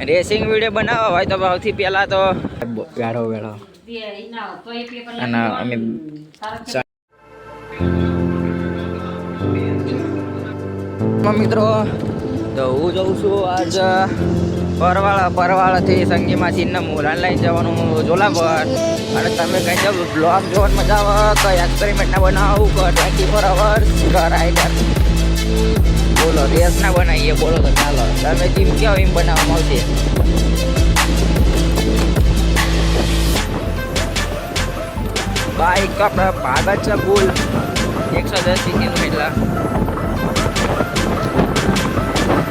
Racing video બનાવવા હોય તો સૌથી પહેલા તો વેળો અને અમે મિત્રો તો હું જઉં છું આજ પરવાળાથી સંગીમાં ચીનના મુલાન લઈને જવાનું જોલા પર અને તમે કંઈ જો બ્લોગ જોવાની મજા આવે કંઈ એક્સપેરિમેન્ટ ના બનાવું કે 24 અવર્સ રાઈડર બોલો રેસ ના બનાવીએ બોલો તો ચાલો તમે જીમ કહો એમ બનાવવામાં આવશે. બાઈક આપણે ભાગત છે ફૂલ 110 સીસીનું એટલે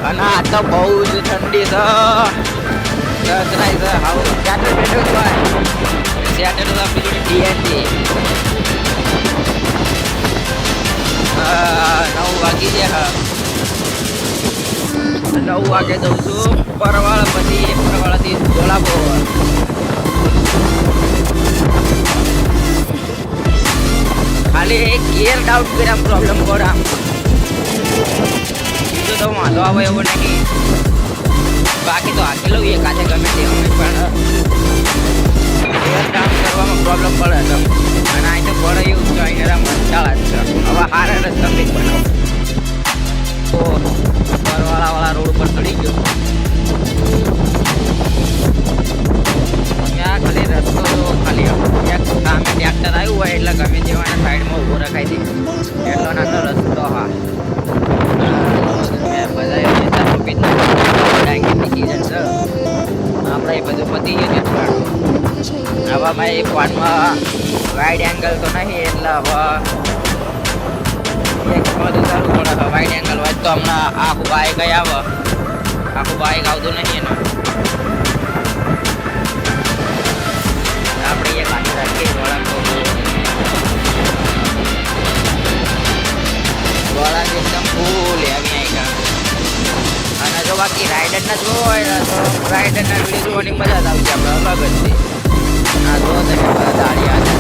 અને આ તો બહુ જ ઠંડી છે ગજરાય છે હાવ સ્વેટર બેઠો ભાઈ સ્વેટર તો આપણી જોડે ડીએનજી 9 વાગી ગયા 9 વાગે જઉં છું પરવાળાથી ધોલાપોર ખાલી એક ગિયર ડાઉટ કર્યા પ્રોબ્લેમ કોડા બીજું તો વાંધો આવે એવો નહીં બાકી તો હાકી લઉં એ કાચે ગમે તે અમે પણ ગિયર ડાઉન કરવામાં પ્રોબ્લેમ પડે છે અને અહીં તો પડે એવું છે અહીં ચાલે જ છે હવે હારે રસ્તા કંઈક બનાવો તો પરવાળાવાળા રોડ ઉપર ચડી ગયો ત્યાં ખાલી રસ્તો ખાલી એક સામે ટ્રેક્ટર આવ્યું હોય એટલે ગમે તેવાના સાઈડમાં ઊભો રખાઈ દે એટલો નાનો રસ્તો હા બધા સીઝન છે આપણે એ બધું પતી ગયું છે હવે મારી ફોનમાં વાઇડ એંગલ તો નહીં એટલે હવે એક બધું સારું પડે વાઇડ એંગલ હોય તો હમણાં આખું બાઇક આવે આખું બાઇક આવતું નહીં એનું આપણે એક હાથ રાખીએ વળાંક એકદમ ફૂલ હેવી આવી અને જો બાકી રાઇડરના જોવો હોય તો રાઇડરના વિડીયો જોવાની મજા જ આવશે આપણે અલગ જ છે આ જો તમે દાડી આવ્યા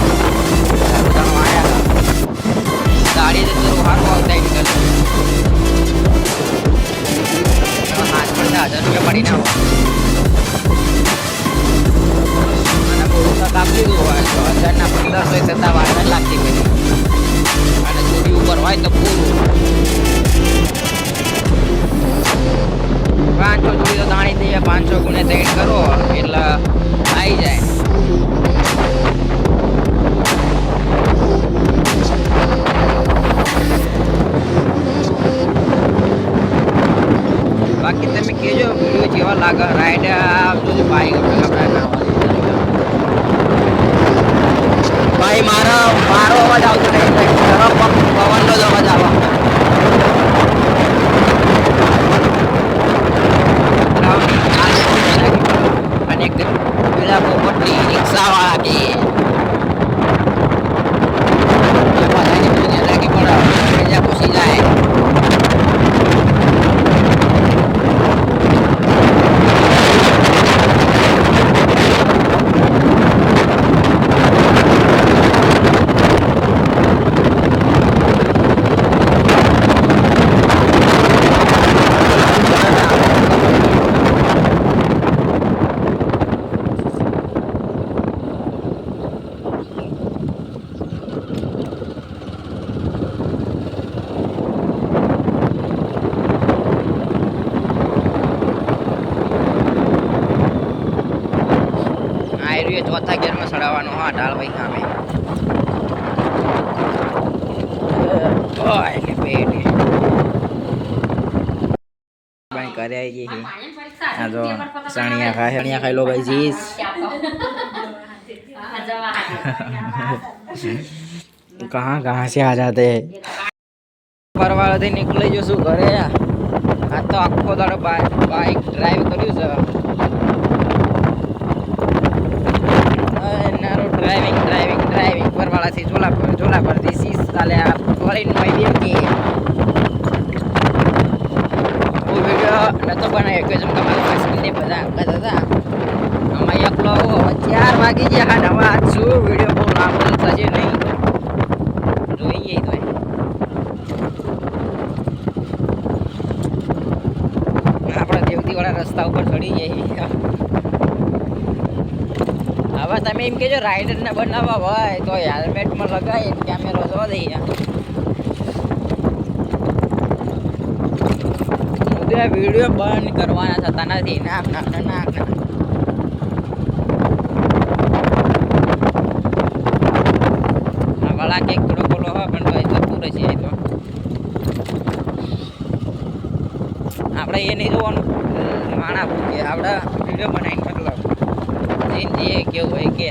દાડી તો થોડું સારું આવતા નીકળે હાથ પડતા 1000 રૂપિયા પડી ના અને બહુ કાપ લીધું હોય તો 1000ના 1500 થતા વાર લાગતી બધી અને ચોરી ઉપર હોય તો પૂરું 500 જોડી તો દાણી દઈએ 500 ગુણે 3 કરો એટલે આવી જાય બાકી તમે કહેજો વિડીયો જેવા લાગે રાઈડ આવજો બાઈક ભાઈ મારો અવાજ આવતો નહીં પવનનો જ અવાજ આવે અને પેલા પોપટની રિક્ષાવાળા કે ઘૂસી જાય ચોથા ગેરમાં ચડાવવાનો હા ઢાળ ભાઈ સામે કરે આવી ગઈ આ તો સણિયા ખાઈ લો ભાઈ જીસ कहाँ से आ जाते हैं परवाળાથી નીકળી જશું ઘરે આ તો આખો દાડો બાઇક ડ્રાઈવ કર્યું છે ડ્રાઇવિંગ પરવાળાથી ઝોલા પરથી સીસ ચાલે આ ફોરીન મારી દે કે હું વિડીયો નતો બનાવ્યો કે જેમ તમારા પાસને બધા કહેતા હતા અમે એકલો 4 વાગી ગયા હવે આજ શું વિડીયો બહુ લાંબો થશે નહીં જોઈએ તો આપણે દેવતીવાળા રસ્તા ઉપર ચડી જાય. હવે તમે એમ કહેજો રાઇડરને બનાવવા હોય તો હેલ્મેટમાં લગાવીને કેમેરો જો દઈએ. વિડીયો બંધ કરવાના થતા નથી. નાક નાક નાક નાક વાળા કેક થોડો ખોલો હોય પણ તો જતું રહેશે. એ તો આપણે એ નહીં જોવાનું માણા પૂછીએ. આપણે વિડીયો બનાવીને મતલબ જે કેવું હોય કે